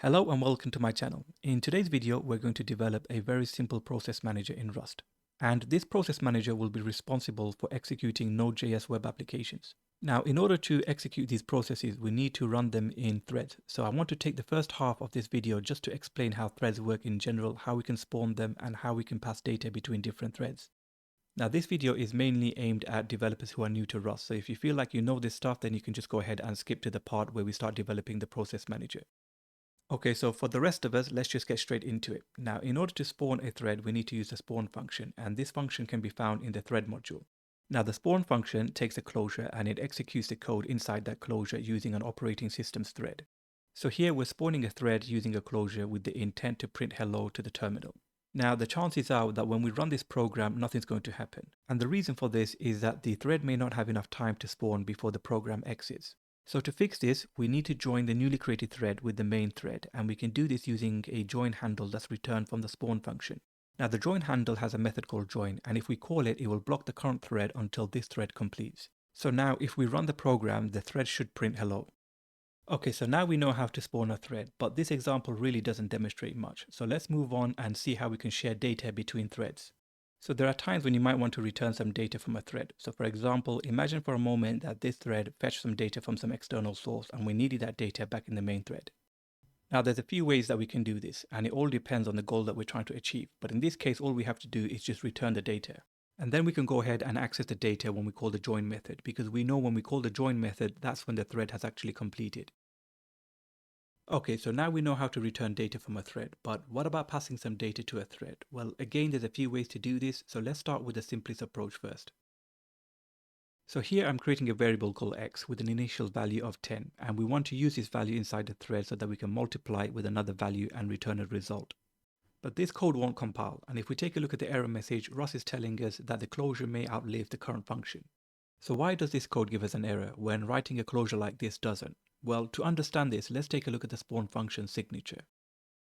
Hello and welcome to my channel. In today's video, we're going to develop a very simple process manager in Rust. And this process manager will be responsible for executing nodejs web applications. Now, in order to execute these processes, we need to run them in threads. So I want to take the first half of this video just to explain how threads work in general, how we can spawn them, and how we can pass data between different threads. Now, this video is mainly aimed at developers who are new to Rust. So if you feel like you know this stuff, then you can just go ahead and skip to the part where we start developing the process manager. Okay, so for the rest of us, let's just get straight into it. Now, in order to spawn a thread, we need to use the spawn function, and this function can be found in the thread module. Now, the spawn function takes a closure and it executes the code inside that closure using an operating system's thread. So here we're spawning a thread using a closure with the intent to print hello to the terminal. Now, the chances are that when we run this program, nothing's going to happen. And the reason for this is that the thread may not have enough time to spawn before the program exits. So to fix this, we need to join the newly created thread with the main thread, and we can do this using a join handle that's returned from the spawn function. Now the join handle has a method called join, and if we call it, it will block the current thread until this thread completes. So now if we run the program, the thread should print hello. Okay, so now we know how to spawn a thread, but this example really doesn't demonstrate much. So let's move on and see how we can share data between threads. So there are times when you might want to return some data from a thread. So for example, imagine for a moment that this thread fetched some data from some external source and we needed that data back in the main thread. Now there's a few ways that we can do this, and it all depends on the goal that we're trying to achieve. But in this case, all we have to do is just return the data. And then we can go ahead and access the data when we call the join method, because we know when we call the join method, that's when the thread has actually completed. Okay, so now we know how to return data from a thread, but what about passing some data to a thread? Well, again, there's a few ways to do this, so let's start with the simplest approach first. So here I'm creating a variable called x with an initial value of 10, and we want to use this value inside the thread so that we can multiply it with another value and return a result. But this code won't compile, and if we take a look at the error message, Rust is telling us that the closure may outlive the current function. So why does this code give us an error when writing a closure like this doesn't? Well, to understand this, let's take a look at the spawn function signature.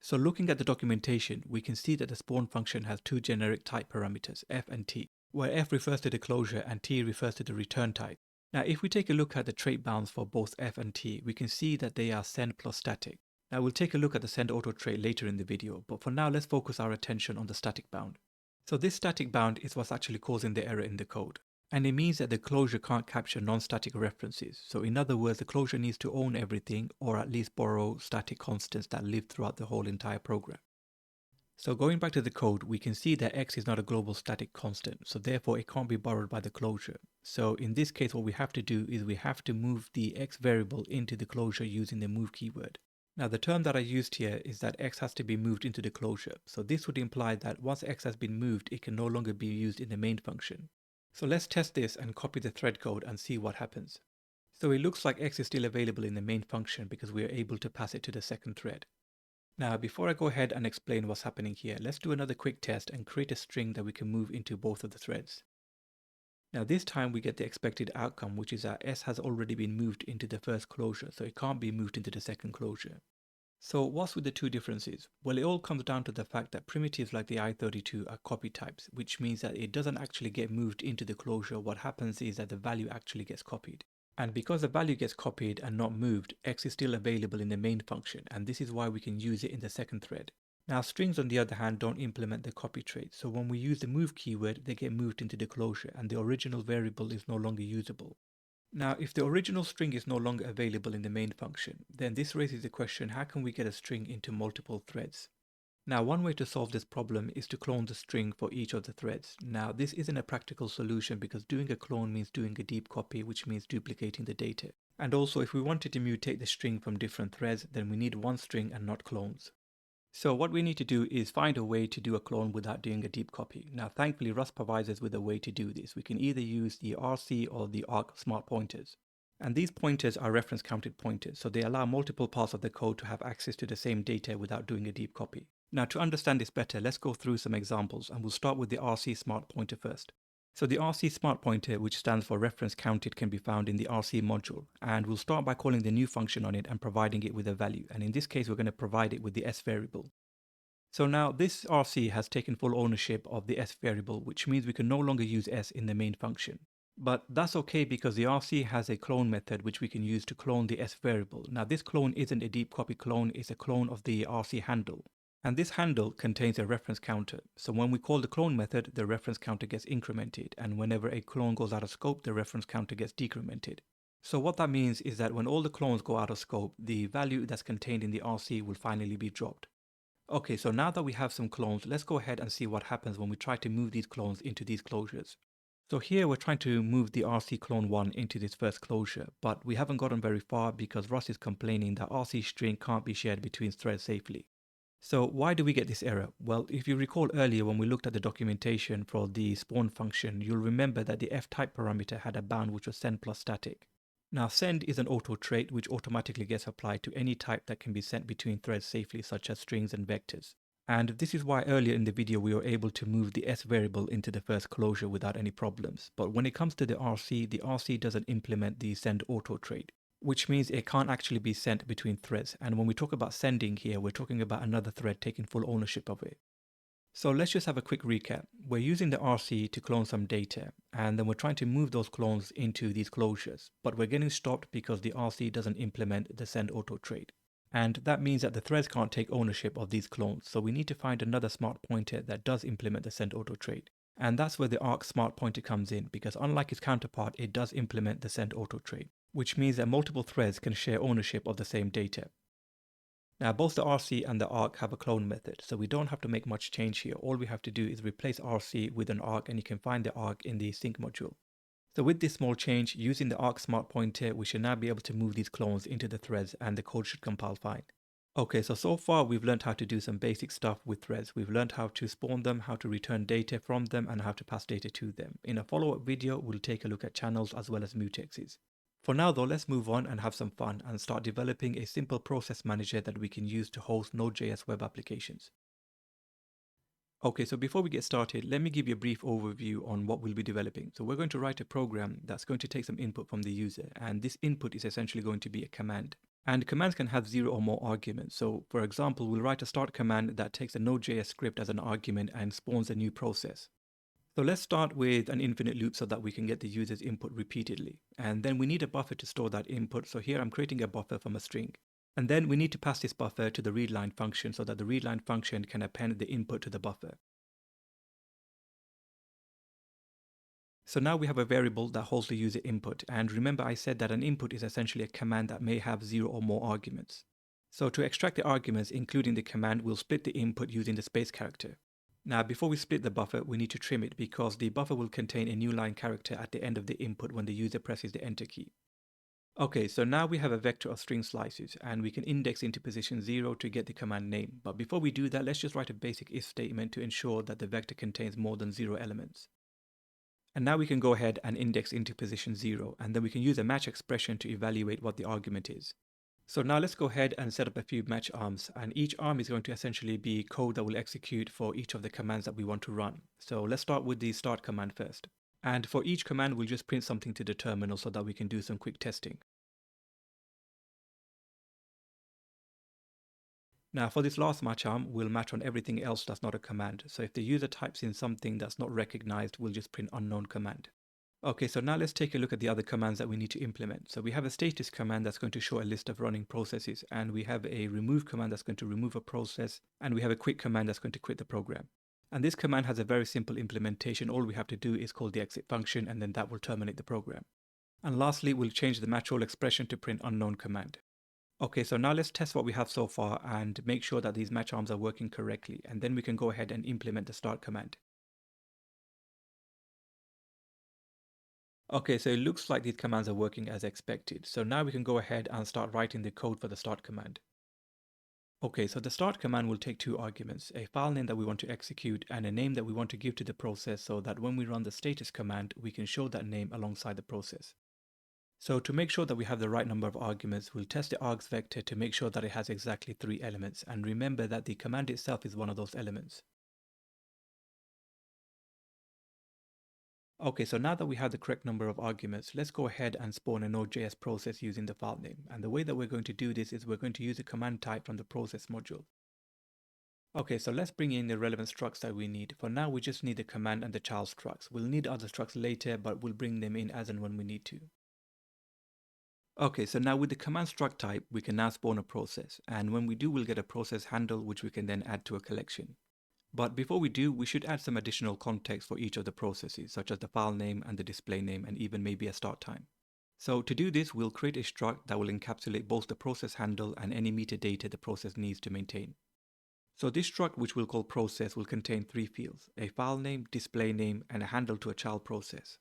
So looking at the documentation, we can see that the spawn function has two generic type parameters, f and t, where f refers to the closure and t refers to the return type. Now, if we take a look at the trait bounds for both f and t, we can see that they are send plus static. Now, we'll take a look at the send auto trait later in the video, but for now, let's focus our attention on the static bound. So this static bound is what's actually causing the error in the code. And it means that the closure can't capture non-static references. So in other words, the closure needs to own everything, or at least borrow static constants that live throughout the whole entire program. So going back to the code, we can see that x is not a global static constant, so therefore it can't be borrowed by the closure. So in this case, what we have to do is we have to move the x variable into the closure using the move keyword. Now the term that I used here is that x has to be moved into the closure. So this would imply that once x has been moved, it can no longer be used in the main function. So let's test this and copy the thread code and see what happens. So it looks like x is still available in the main function because we are able to pass it to the second thread. Now before I go ahead and explain what's happening here, let's do another quick test and create a string that we can move into both of the threads. Now this time we get the expected outcome, which is that s has already been moved into the first closure, so it can't be moved into the second closure. So what's with the two differences? Well, it all comes down to the fact that primitives like the i32 are copy types, which means that it doesn't actually get moved into the closure. What happens is that the value actually gets copied. And because the value gets copied and not moved, x is still available in the main function, and this is why we can use it in the second thread. Now strings on the other hand don't implement the copy trait, so when we use the move keyword, they get moved into the closure and the original variable is no longer usable. Now, if the original string is no longer available in the main function, then this raises the question, how can we get a string into multiple threads? Now, one way to solve this problem is to clone the string for each of the threads. Now, this isn't a practical solution because doing a clone means doing a deep copy, which means duplicating the data. And also, if we wanted to mutate the string from different threads, then we need one string and not clones. So what we need to do is find a way to do a clone without doing a deep copy. Now thankfully Rust provides us with a way to do this. We can either use the RC or the arc smart pointers. And these pointers are reference counted pointers, so they allow multiple parts of the code to have access to the same data without doing a deep copy. Now to understand this better, let's go through some examples and we'll start with the RC smart pointer first. So the RC smart pointer, which stands for reference counted, can be found in the RC module, and we'll start by calling the new function on it and providing it with a value, and in this case we're going to provide it with the s variable. So now this RC has taken full ownership of the s variable, which means we can no longer use s in the main function. But that's okay because the RC has a clone method which we can use to clone the S variable. Now this clone isn't a deep copy clone, it's a clone of the RC handle. And this handle contains a reference counter. So when we call the clone method, the reference counter gets incremented. And whenever a clone goes out of scope, the reference counter gets decremented. So what that means is that when all the clones go out of scope, the value that's contained in the RC will finally be dropped. Okay, so now that we have some clones, let's go ahead and see what happens when we try to move these clones into these closures. So here we're trying to move the RC clone 1 into this first closure, but we haven't gotten very far because Rust is complaining that RC string can't be shared between threads safely. So why do we get this error? Well, if you recall earlier when we looked at the documentation for the spawn function, you'll remember that the ftype parameter had a bound which was send plus static. Now send is an auto trait which automatically gets applied to any type that can be sent between threads safely, such as strings and vectors. And this is why earlier in the video we were able to move the S variable into the first closure without any problems. But when it comes to the RC doesn't implement the send auto trait, which means it can't actually be sent between threads. And when we talk about sending here, we're talking about another thread taking full ownership of it. So let's just have a quick recap. We're using the RC to clone some data, and then we're trying to move those clones into these closures, but we're getting stopped because the RC doesn't implement the send auto trait. And that means that the threads can't take ownership of these clones, so we need to find another smart pointer that does implement the send auto trait. And that's where the arc smart pointer comes in, because unlike its counterpart, it does implement the send auto trait, which means that multiple threads can share ownership of the same data. Now both the RC and the arc have a clone method, so we don't have to make much change here. All we have to do is replace RC with an arc, and you can find the arc in the sync module. So with this small change, using the arc smart pointer, we should now be able to move these clones into the threads and the code should compile fine. Okay, so far we've learned how to do some basic stuff with threads. We've learned how to spawn them, how to return data from them, and how to pass data to them. In a follow-up video, we'll take a look at channels as well as mutexes. For now though, let's move on and have some fun and start developing a simple process manager that we can use to host Node.js web applications. Okay, so before we get started, let me give you a brief overview on what we'll be developing. So we're going to write a program that's going to take some input from the user, and this input is essentially going to be a command. And commands can have 0 or more arguments. So for example, we'll write a start command that takes a Node.js script as an argument and spawns a new process. So let's start with an infinite loop so that we can get the user's input repeatedly. And then we need a buffer to store that input. So here I'm creating a buffer from a string. And then we need to pass this buffer to the readline function so that the readline function can append the input to the buffer. So now we have a variable that holds the user input. And remember I said that an input is essentially a command that may have 0 or more arguments. So to extract the arguments, including the command, we'll split the input using the space character. Now before we split the buffer, we need to trim it because the buffer will contain a new line character at the end of the input when the user presses the enter key. Okay, so now we have a vector of string slices and we can index into position 0 to get the command name. But before we do that, let's just write a basic if statement to ensure that the vector contains more than 0 elements. And now we can go ahead and index into position 0, and then we can use a match expression to evaluate what the argument is. So now let's go ahead and set up a few match arms, and each arm is going to essentially be code that will execute for each of the commands that we want to run. So let's start with the start command first. And for each command, we'll just print something to the terminal so that we can do some quick testing. Now for this last match arm, we'll match on everything else that's not a command. So if the user types in something that's not recognized, we'll just print unknown command. Okay, so now let's take a look at the other commands that we need to implement. So we have a status command that's going to show a list of running processes, and we have a remove command that's going to remove a process, and we have a quit command that's going to quit the program. And this command has a very simple implementation. All we have to do is call the exit function, and then that will terminate the program. And lastly, we'll change the match all expression to print unknown command. Okay, so now let's test what we have so far and make sure that these match arms are working correctly, and then we can go ahead and implement the start command. Okay, so it looks like these commands are working as expected. So now we can go ahead and start writing the code for the start command. Okay, so the start command will take 2 arguments, a file name that we want to execute and a name that we want to give to the process so that when we run the status command, we can show that name alongside the process. So to make sure that we have the right number of arguments, we'll test the args vector to make sure that it has exactly 3 elements, and remember that the command itself is one of those elements. Okay, so now that we have the correct number of arguments, let's go ahead and spawn a Node.js process using the file name. And the way that we're going to do this is we're going to use a command type from the process module. Okay, so let's bring in the relevant structs that we need. For now, we just need the command and the child structs. We'll need other structs later, but we'll bring them in as and when we need to. Okay, so now with the command struct type, we can now spawn a process. And when we do, we'll get a process handle, which we can then add to a collection. But before we do, we should add some additional context for each of the processes, such as the file name and the display name, and even maybe a start time. So to do this, we'll create a struct that will encapsulate both the process handle and any metadata the process needs to maintain. So this struct, which we'll call process, will contain three fields: a file name, display name, and a handle to a child process.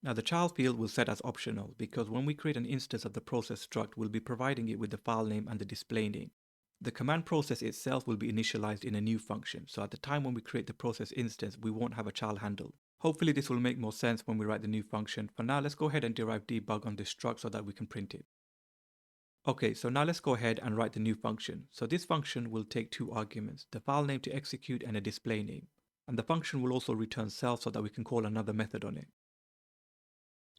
Now the child field will set as optional because when we create an instance of the process struct, we'll be providing it with the file name and the display name. The command process itself will be initialized in a new function, so at the time when we create the process instance, we won't have a child handle. Hopefully this will make more sense when we write the new function. For now, let's go ahead and derive debug on this struct so that we can print it. Okay, so now let's go ahead and write the new function. So this function will take two arguments, the file name to execute and a display name. And the function will also return self so that we can call another method on it.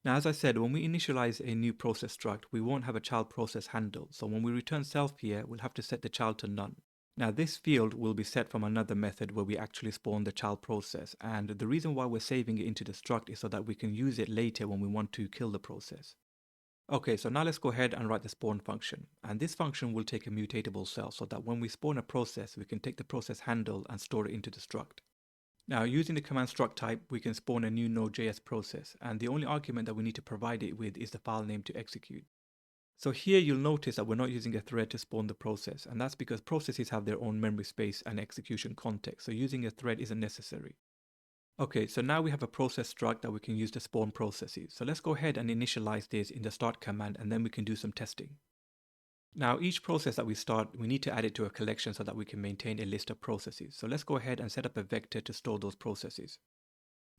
Now, as I said, when we initialize a new process struct, we won't have a child process handle. So when we return self here, we'll have to set the child to none. Now this field will be set from another method where we actually spawn the child process. And the reason why we're saving it into the struct is so that we can use it later when we want to kill the process. Okay, so now let's go ahead and write the spawn function. And this function will take a mutatable cell so that when we spawn a process, we can take the process handle and store it into the struct. Now, using the command struct type, we can spawn a new nodejs process, and the only argument that we need to provide it with is the file name to execute. So here you'll notice that we're not using a thread to spawn the process, and that's because processes have their own memory space and execution context, so using a thread isn't necessary. Okay, so now we have a process struct that we can use to spawn processes. So let's go ahead and initialize this in the start command, and then we can do some testing. Now, each process that we start, we need to add it to a collection so that we can maintain a list of processes. So let's go ahead and set up a vector to store those processes.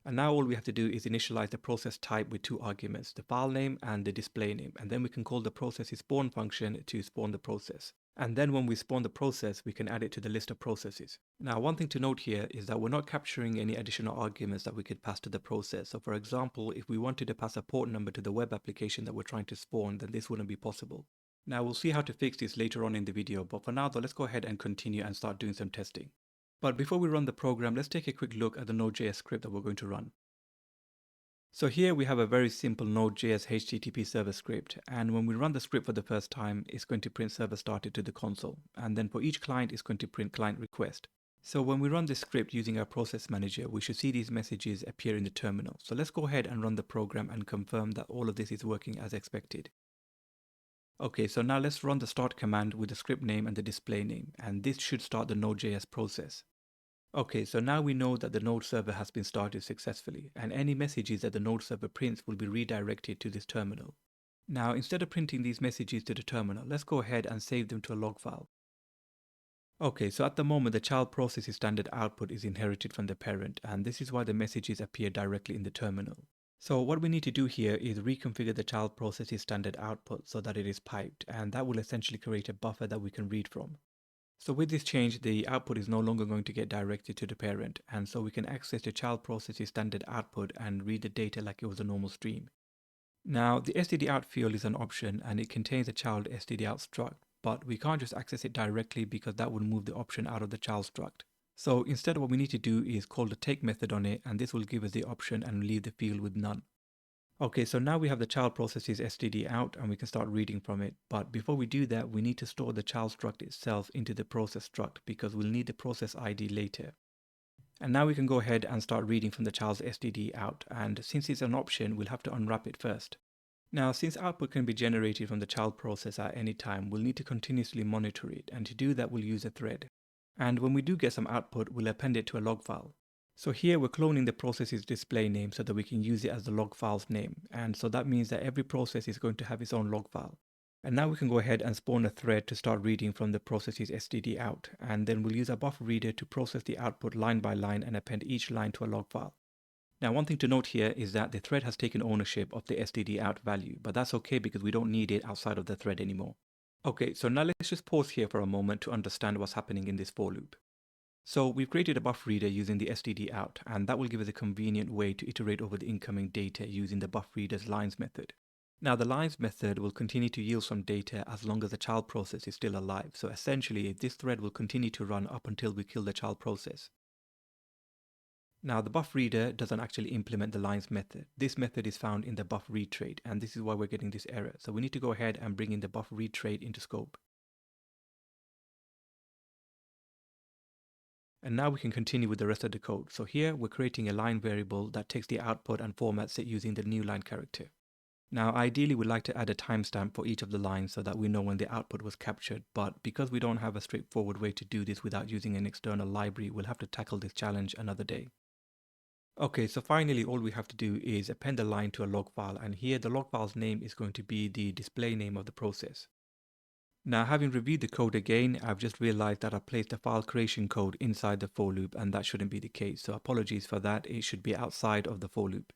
And now all we have to do is initialize the process type with two arguments, the file name and the display name. And then we can call the process's spawn function to spawn the process. And then when we spawn the process, we can add it to the list of processes. Now, one thing to note here is that we're not capturing any additional arguments that we could pass to the process. So for example, if we wanted to pass a port number to the web application that we're trying to spawn, then this wouldn't be possible. Now we'll see how to fix this later on in the video, but for now though, let's go ahead and continue and start doing some testing. But before we run the program, let's take a quick look at the Node.js script that we're going to run. So here we have a very simple Node.js HTTP server script, and when we run the script for the first time, it's going to print server started to the console, and then for each client, it's going to print client request. So when we run this script using our process manager, we should see these messages appear in the terminal. So let's go ahead and run the program and confirm that all of this is working as expected. Okay, so now let's run the start command with the script name and the display name, and this should start the Node.js process. Okay, so now we know that the Node server has been started successfully, and any messages that the Node server prints will be redirected to this terminal. Now, instead of printing these messages to the terminal, let's go ahead and save them to a log file. Okay, so at the moment, the child process's standard output is inherited from the parent, and this is why the messages appear directly in the terminal. So what we need to do here is reconfigure the child process's standard output so that it is piped, and that will essentially create a buffer that we can read from. So with this change, the output is no longer going to get directed to the parent, and so we can access the child process's standard output and read the data like it was a normal stream. Now, the stdout field is an option and it contains a child stdout struct, but we can't just access it directly because that would move the option out of the child struct. So instead, what we need to do is call the take method on it, and this will give us the option and leave the field with none. Okay, so now we have the child process's stdout and we can start reading from it. But before we do that, we need to store the child struct itself into the process struct because we'll need the process ID later. And now we can go ahead and start reading from the child's stdout. And since it's an option, we'll have to unwrap it first. Now, since output can be generated from the child process at any time, we'll need to continuously monitor it. And to do that, we'll use a thread. And when we do get some output, we'll append it to a log file. So here we're cloning the process's display name so that we can use it as the log file's name. And so that means that every process is going to have its own log file. And now we can go ahead and spawn a thread to start reading from the process's stdout. And then we'll use a buffer reader to process the output line by line and append each line to a log file. Now, one thing to note here is that the thread has taken ownership of the stdout value, but that's okay because we don't need it outside of the thread anymore. Okay, so now let's just pause here for a moment to understand what's happening in this for loop. So we've created a buffer reader using the stdout, and that will give us a convenient way to iterate over the incoming data using the buffer reader's lines method. Now the lines method will continue to yield some data as long as the child process is still alive. So essentially this thread will continue to run up until we kill the child process. Now the buff reader doesn't actually implement the lines method. This method is found in the buff read trait, and this is why we're getting this error. So we need to go ahead and bring in the buff read trait into scope. And now we can continue with the rest of the code. So here we're creating a line variable that takes the output and formats it using the new line character. Now ideally we'd like to add a timestamp for each of the lines so that we know when the output was captured, but because we don't have a straightforward way to do this without using an external library, we'll have to tackle this challenge another day. Okay, so finally all we have to do is append the line to a log file, and here the log file's name is going to be the display name of the process. Now having reviewed the code again, I've just realized that I placed the file creation code inside the for loop, and that shouldn't be the case, so apologies for that. It should be outside of the for loop.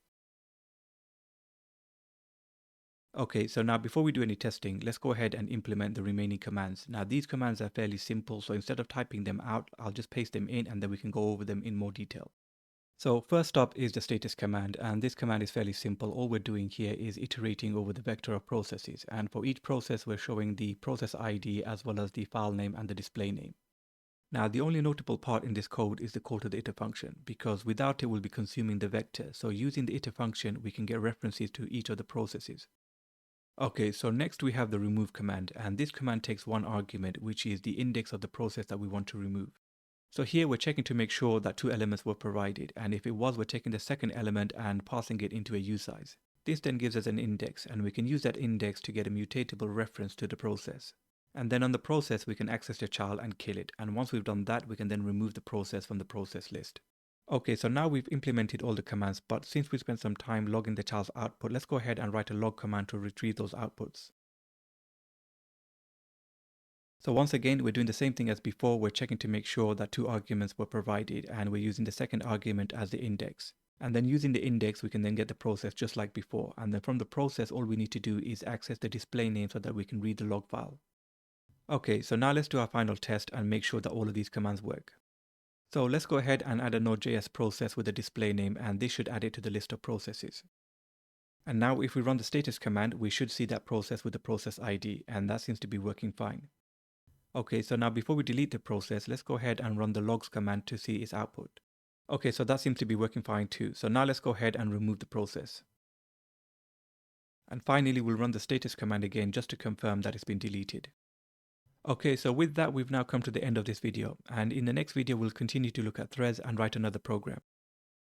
Okay, so now before we do any testing, let's go ahead and implement the remaining commands. Now these commands are fairly simple, so instead of typing them out, I'll just paste them in and then we can go over them in more detail. So first up is the status command, and this command is fairly simple. All we're doing here is iterating over the vector of processes, and for each process we're showing the process ID as well as the file name and the display name. Now the only notable part in this code is the call to the iter function, because without it we'll be consuming the vector. So using the iter function we can get references to each of the processes. Okay, so next we have the remove command, and this command takes one argument, which is the index of the process that we want to remove. So here we're checking to make sure that two elements were provided, and if it was, we're taking the second element and passing it into a usize. This then gives us an index, and we can use that index to get a mutatable reference to the process. And then on the process we can access the child and kill it, and once we've done that we can then remove the process from the process list. Okay, so now we've implemented all the commands, but since we spent some time logging the child's output, let's go ahead and write a log command to retrieve those outputs. So once again, we're doing the same thing as before. We're checking to make sure that two arguments were provided, and we're using the second argument as the index. And then using the index, we can then get the process just like before. And then from the process, all we need to do is access the display name so that we can read the log file. Okay, so now let's do our final test and make sure that all of these commands work. So let's go ahead and add a nodejs process with a display name, and this should add it to the list of processes. And now if we run the status command, we should see that process with the process ID, and that seems to be working fine. Okay, so now before we delete the process, let's go ahead and run the logs command to see its output. Okay, so that seems to be working fine too. So now let's go ahead and remove the process. And finally, we'll run the status command again just to confirm that it's been deleted. Okay, so with that, we've now come to the end of this video. And in the next video, we'll continue to look at threads and write another program.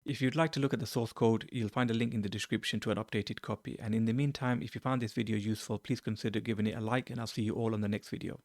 If you'd like to look at the source code, you'll find a link in the description to an updated copy. And in the meantime, if you found this video useful, please consider giving it a like, and I'll see you all on the next video.